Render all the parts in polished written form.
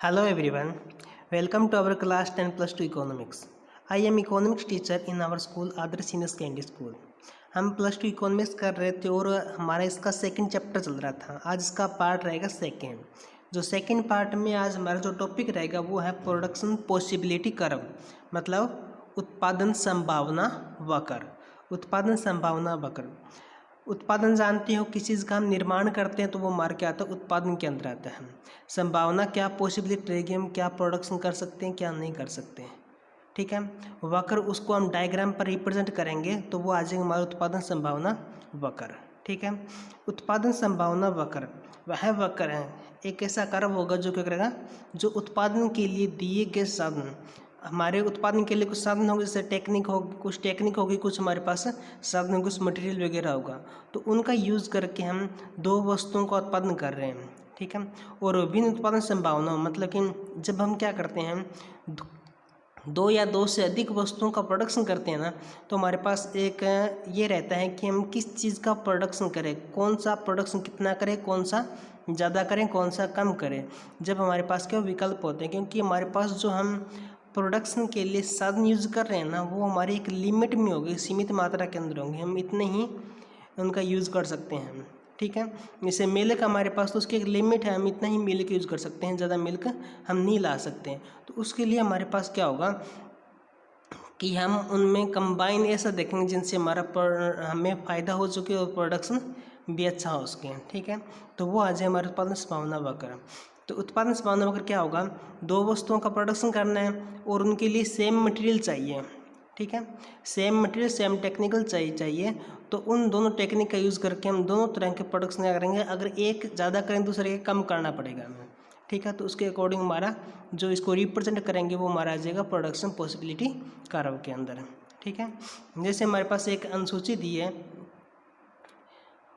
Hello everyone, welcome to our class 10 plus 2 economics. I am economics teacher in our school Adarsh senior secondary school. हम plus two economics कर रहे थे और हमारा इसका second chapter चल रहा था। आज इसका पार्ट रहेगा सेकंड। जो सेकंड पार्ट में आज हमारा जो टॉपिक रहेगा वो है प्रोडक्शन पॉसिबिलिटी कर्व, मतलब उत्पादन संभावना वक्र। उत्पादन संभावना वक्र, उत्पादन जानते हो किसी चीज़ का हम निर्माण करते हैं तो वो मार के आता है, उत्पादन के अंदर आता है। संभावना क्या पॉसिबिलिटी रहेगी, हम क्या प्रोडक्शन कर सकते हैं क्या नहीं कर सकते हैं, ठीक है। वक्र उसको हम डायग्राम पर रिप्रेजेंट करेंगे तो वो आ जाएगा हमारा उत्पादन संभावना वक्र, ठीक है। उत्पादन संभावना वक्र वह वक्र है, एक ऐसा कर्व होगा जो क्या करेगा, जो उत्पादन के लिए दिए गए साधन, हमारे उत्पादन के लिए कुछ साधन होंगे, जैसे टेक्निक होगी, कुछ टेक्निक होगी, कुछ हमारे पास साधन होंगे, कुछ मटेरियल वगैरह होगा, तो उनका यूज़ करके हम दो वस्तुओं का उत्पादन कर रहे हैं, ठीक है। और विभिन्न उत्पादन संभावना मतलब कि जब हम क्या करते हैं, दो या दो से अधिक वस्तुओं का प्रोडक्शन करते हैं ना, तो हमारे पास एक ये रहता है कि हम किस चीज़ का प्रोडक्शन करें, कौन सा प्रोडक्शन कितना करें, कौन सा ज़्यादा करें, कौन सा कम करें। जब हमारे पास क्या विकल्प होते हैं, क्योंकि हमारे पास जो हम प्रोडक्शन के लिए साधन यूज़ कर रहे हैं ना, वो हमारी एक लिमिट में होगी, सीमित मात्रा के अंदर होंगे, हम इतने ही उनका यूज़ कर सकते हैं, ठीक है। जैसे मिल्क हमारे पास तो उसकी एक लिमिट है, हम इतना ही मिल्क यूज़ कर सकते हैं, ज़्यादा मिल्क हम नहीं ला सकते हैं। तो उसके लिए हमारे पास क्या होगा कि हम उनमें कंबाइन ऐसा देखेंगे जिनसे हमारा हमें फ़ायदा हो सके और प्रोडक्शन भी अच्छा हो सके, ठीक है। तो वो आ जाए हमारे उत्पादन संभावना वक्र। तो उत्पादन संभावना वक्र क्या होगा, दो वस्तुओं का प्रोडक्शन करना है और उनके लिए सेम मटेरियल चाहिए, ठीक है। सेम मटेरियल सेम टेक्निकल चाहिए, तो उन दोनों टेक्निक का यूज़ करके हम दोनों तरह के प्रोडक्शन क्या करेंगे, अगर एक ज़्यादा करें दूसरे के कम करना पड़ेगा हमें, ठीक है। तो उसके अकॉर्डिंग हमारा जो इसको रिप्रेजेंट करेंगे वो हमारा आ जाएगा प्रोडक्शन पॉसिबिलिटी कर्व के अंदर, ठीक है। जैसे हमारे पास एक अनुसूची दी है,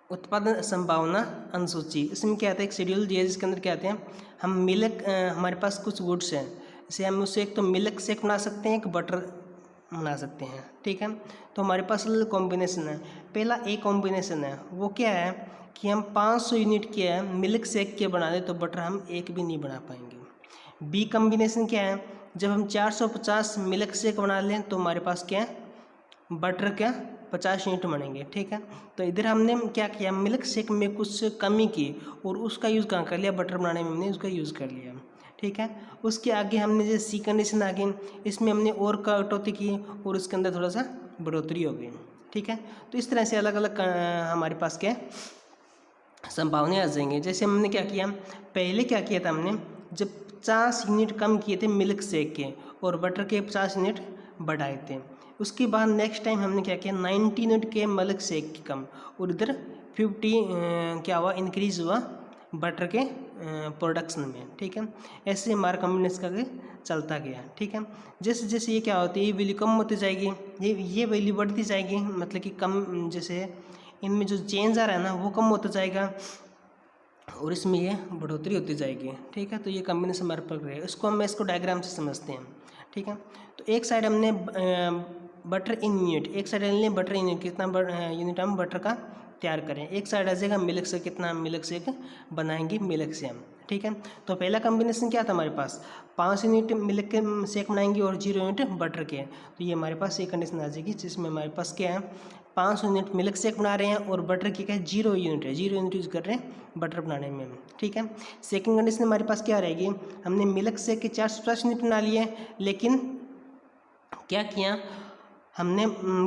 उत्पादन संभावना अनुसूची, इसमें क्या आता है, एक शेड्यूल दिया है जिसके अंदर क्या आते हैं, हम मिल्क, हमारे पास कुछ गुड्स हैं, जैसे हम उससे एक तो मिल्क शेक बना सकते हैं, एक बटर बना सकते हैं, ठीक है। तो हमारे पास कॉम्बिनेशन है, पहला ए कॉम्बिनेशन है, वो क्या है कि हम 500 यूनिट के मिल्क शेक के बना दें तो बटर हम एक भी नहीं बना पाएंगे। बी कॉम्बिनेशन क्या है, जब हम 450 मिल्क शेक बना लें तो हमारे पास क्या है, बटर क्या 50 यूनिट बनेंगे, ठीक है। तो इधर हमने क्या किया, मिल्क शेक में कुछ कमी की और उसका यूज़ कहाँ कर लिया, बटर बनाने में हमने उसका यूज़ कर लिया, ठीक है। उसके आगे हमने जो सी कंडीशन आ गई, इसमें हमने और कटौती की और उसके अंदर थोड़ा सा बढ़ोतरी हो गई, ठीक है। तो इस तरह से अलग अलग हमारे पास क्या संभावनाएं आ जाएंगे। जैसे हमने क्या किया, पहले क्या किया था, हमने जब 50 यूनिट कम किए थे मिल्क शेक के और बटर के 50 यूनिट बढ़ाए थे। उसके बाद नेक्स्ट टाइम हमने क्या किया, 90 यूनिट के मिल्क शेक के कम और इधर 50 क्या हुआ, इंक्रीज हुआ बटर के प्रोडक्शन में, ठीक है। ऐसे हमारा कम्बिनेशन का चलता गया, ठीक है। जैसे जैसे ये क्या होती है, ये वैल्यू कम होती जाएगी, ये वैल्यू बढ़ती जाएगी, मतलब कि कम, जैसे इनमें जो चेंज आ रहा है ना वो कम होता जाएगा और इसमें ये बढ़ोतरी होती जाएगी, ठीक है। तो ये कॉम्बिनेशन हमारे पर है, इसको डायग्राम से समझते हैं, ठीक है। तो एक साइड हमने बटर इन यूनिट, एक साइड हमने बटर इन यूनिट, कितना यूनिट हम बटर का तैयार करें, एक साइड आ जाएगा मिल्क से, कितना मिल्क शेक बनाएंगे मिल्क से हम, ठीक है। तो पहला कॉम्बिनेशन क्या था हमारे पास, 5 यूनिट मिल्क के शेक बनाएंगे और 0 यूनिट बटर के, तो ये हमारे पास एक कंडीशन आ जाएगी जिसमें हमारे पास क्या है, 500 यूनिट मिल्क शेक बना रहे हैं और बटर की क्या है 0 यूनिट है, 0 यूनिट यूज़ कर रहे हैं बटर बनाने में, ठीक है। सेकंड कंडीशन हमारे पास क्या रहेगी, हमने मिल्क शेक के 450 यूनिट बना लिए, लेकिन क्या किया हमने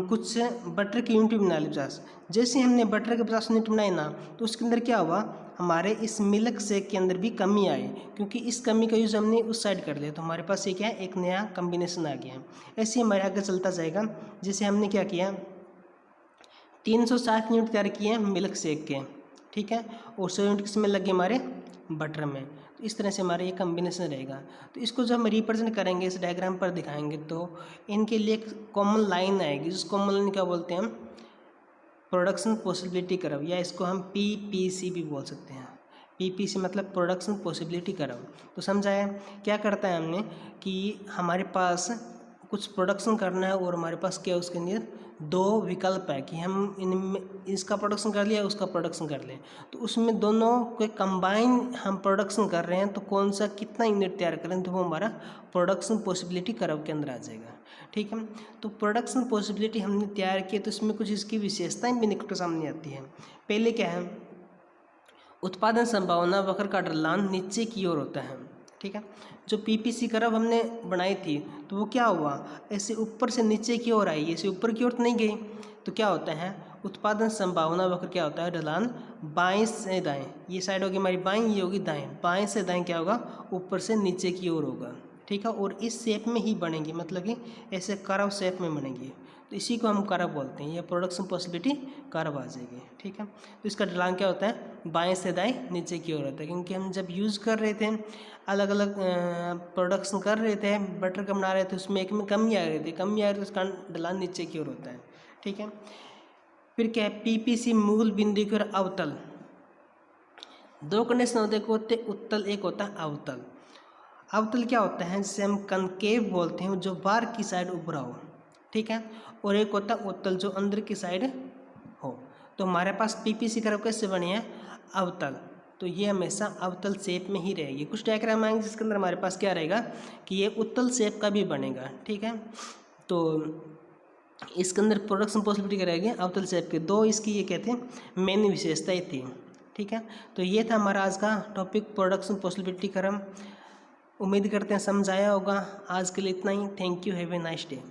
कुछ बटर की यूनिट बना ली 50। जैसे हमने बटर के 50 यूनिट बनाए ना, तो उसके अंदर क्या हुआ, हमारे इस मिल्क शेक के अंदर भी कमी आई, क्योंकि इस कमी का यूज़ हमने उस साइड कर दिया, तो हमारे पास ये क्या है, एक नया कम्बिनेशन आ गया। ऐसे ही हमारे आगे चलता जाएगा। जैसे हमने क्या किया, 360 यूनिट तैयार किए हैं मिल्क शेक के, ठीक है, और 100 यूनिट किसमें लगे, हमारे बटर में। तो इस तरह से हमारा ये कम्बिनेशन रहेगा। तो इसको जब हम रिप्रेजेंट करेंगे, इस डायग्राम पर दिखाएंगे, तो इनके लिए एक कॉमन लाइन आएगी, जिस कॉमन लाइन क्या बोलते हैं हम, प्रोडक्शन पॉसिबिलिटी कर्व, या इसको हम PPC भी बोल सकते हैं। PPC मतलब प्रोडक्शन पॉसिबिलिटी कर्व। तो समझाया क्या करता है हमने कि हमारे पास कुछ प्रोडक्शन करना है और हमारे पास क्या उसके अंदर दो विकल्प है कि हम इनमें इसका प्रोडक्शन कर लिया उसका प्रोडक्शन कर लें, तो उसमें दोनों को कंबाइन हम प्रोडक्शन कर रहे हैं तो कौन सा कितना यूनिट तैयार करें तो वो हमारा प्रोडक्शन पॉसिबिलिटी कर्व के अंदर आ जाएगा। ठीक है, तो प्रोडक्शन पॉसिबिलिटी हमने तैयार किया तो इसमें कुछ इसकी विशेषताएं भी निकल कर सामने आती हैं। पहले क्या है, उत्पादन संभावना वक्र का ढलान नीचे की ओर होता है। ठीक है, जो पीपीसी कर्व हमने बनाई थी तो वो क्या हुआ, ऐसे ऊपर से नीचे की ओर आई, ऐसे ऊपर की ओर तो नहीं गई, तो क्या होता है उत्पादन संभावना वक्र क्या होता है, ढलान बाएं से दाएं, ये साइड होगी हमारी बाएं, ये होगी दाएं, बाएं से दाएं क्या होगा, ऊपर से नीचे की ओर होगा। ठीक है, और इस शेप में ही बनेंगी, मतलब कि ऐसे कर्व शेप में बनेंगी, तो इसी को हम कर्व बोलते हैं, ये प्रोडक्शन पॉसिबिलिटी कर्व आ जाएगी। ठीक है, तो इसका ढलान क्या होता है, बाएं से दाएं नीचे की ओर होता है, क्योंकि हम जब यूज़ कर रहे थे अलग अलग प्रोडक्शन कर रहे थे, बटर का बना रहे थे, उसमें एक में कमी आ रही थी, कमी आ रही तो उसका ढलान नीचे की ओर होता है। ठीक है, फिर क्या है, पीपीसी मूल बिंदु की ओर अवतल, दो कंडीशन होते हैं, होते उत्तल, एक होता है अवतल। अवतल क्या होता है, जिसे हम कनकेव बोलते हैं, जो बाहर की साइड उभरा हो। ठीक है, और एक होता है उत्तल, जो अंदर की साइड हो। तो हमारे पास पीपीसी कर्व कैसे बनी है, अवतल, तो ये हमेशा अवतल शेप में ही रहेगी। कुछ डायग्राम आएंगे जिसके अंदर हमारे पास क्या रहेगा कि ये उत्तल शेप का भी बनेगा। ठीक है, तो इसके अंदर प्रोडक्शन पॉसिबिलिटी रहेगी अवतल शेप के, दो इसकी ये कहते हैं मेन विशेषताएं थी। ठीक है, तो ये था हमारा आज का टॉपिक प्रोडक्शन पॉसिबिलिटी कर्व। उम्मीद करते हैं समझ आया होगा। आज के लिए इतना ही। Thank you, have a nice day.